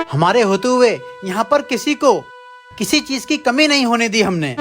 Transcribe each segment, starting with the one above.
हमारे होते हुए यहाँ पर किसी को किसी चीज की कमी नहीं होने दी हमने।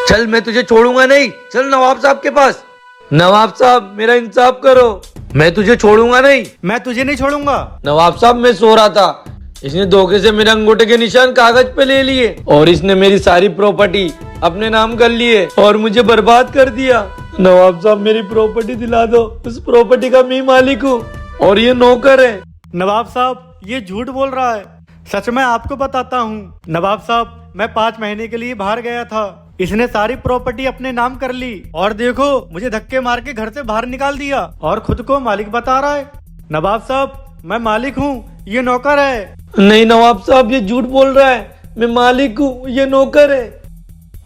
चल, मैं तुझे छोड़ूंगा नहीं। चल नवाब साहब के पास। नवाब साहब, मेरा इंसाफ करो, मैं तुझे छोड़ूंगा नहीं। मैं तुझे नहीं छोड़ूंगा। नवाब साहब, मैं सो रहा था, इसने धोखे से मेरे अंगूठे के निशान कागज पे ले लिए और इसने मेरी सारी प्रॉपर्टी अपने नाम कर लिए और मुझे बर्बाद कर दिया। नवाब साहब, मेरी प्रॉपर्टी दिला दो, उस प्रॉपर्टी का मैं मालिक हूँ और ये नौकर है। नवाब साहब, ये झूठ बोल रहा है। सच मैं आपको बताता हूँ नवाब साहब, मैं 5 महीने के लिए बाहर गया था, इसने सारी प्रॉपर्टी अपने नाम कर ली और देखो मुझे धक्के मार के घर से बाहर निकाल दिया और खुद को मालिक बता रहा है। नवाब साहब, मैं मालिक हूँ, ये नौकर है। नहीं नवाब साहब, ये झूठ बोल रहा है, मैं मालिक हूँ, ये नौकर है।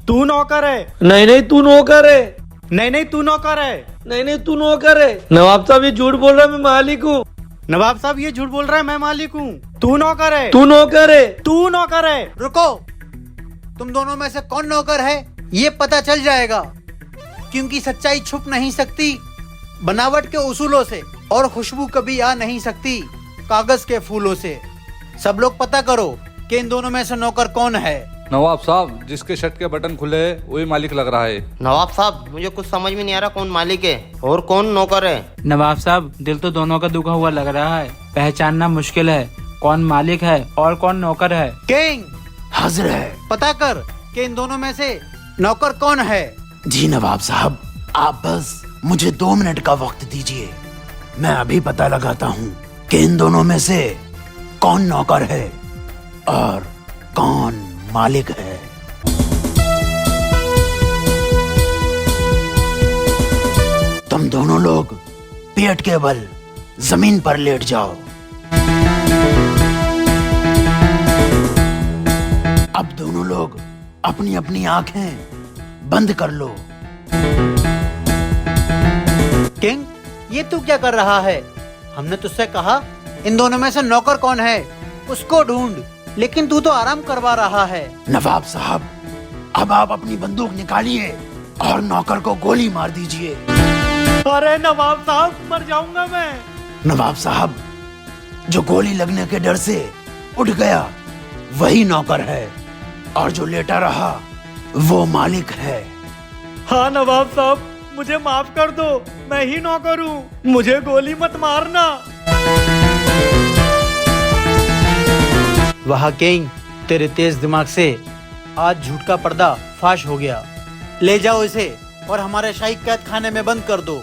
तू नौकर है। नहीं, तू नौकर है। नहीं, तू नौकर है। नहीं, तू नौकर है। नवाब साहब, ये झूठ बोल रहा है, मैं मालिक हूँ। नवाब साहब, ये झूठ बोल रहा है, मैं मालिक हूँ। तू नौकर है। तू नौकर है। तू नौकर है। रुको, तुम दोनों में से कौन नौकर है ये पता चल जाएगा, क्योंकि सच्चाई छुप नहीं सकती बनावट के उसूलों से और खुशबू कभी आ नहीं सकती कागज के फूलों से। सब लोग पता करो कि इन दोनों में से नौकर कौन है। नवाब साहब, जिसके शर्ट के बटन खुले है वही मालिक लग रहा है। नवाब साहब, मुझे कुछ समझ में नहीं आ रहा कौन मालिक है और कौन नौकर है। नवाब साहब, दिल तो दोनों का दुखा हुआ लग रहा है, पहचानना मुश्किल है कौन मालिक है और कौन नौकर है। किंग हाजिर है, पता कर कि इन दोनों में से नौकर कौन है। जी नवाब साहब, आप बस मुझे 2 मिनट का वक्त दीजिए, मैं अभी पता लगाता हूँ कि इन दोनों में से कौन नौकर है और कौन मालिक है। तुम दोनों लोग पेट के बल जमीन पर लेट जाओ। अब दोनों लोग अपनी अपनी आंखें बंद कर लो। किंग, ये तू क्या कर रहा है? हमने तुझसे कहा इन दोनों में से नौकर कौन है उसको ढूंढ, लेकिन तू तो आराम करवा रहा है। नवाब साहब, अब आप अपनी बंदूक निकालिए और नौकर को गोली मार दीजिए। अरे नवाब साहब, मर जाऊंगा मैं। नवाब साहब, जो गोली लगने के डर से उठ गया वही नौकर है और जो लेटा रहा वो मालिक है। हाँ नवाब साहब, मुझे माफ कर दो, मैं ही नौकर हूँ, मुझे गोली मत मारना। वाह किंग, तेरे तेज दिमाग से आज झूठ का पर्दा फाश हो गया। ले जाओ इसे और हमारे शाही कैद खाने में बंद कर दो।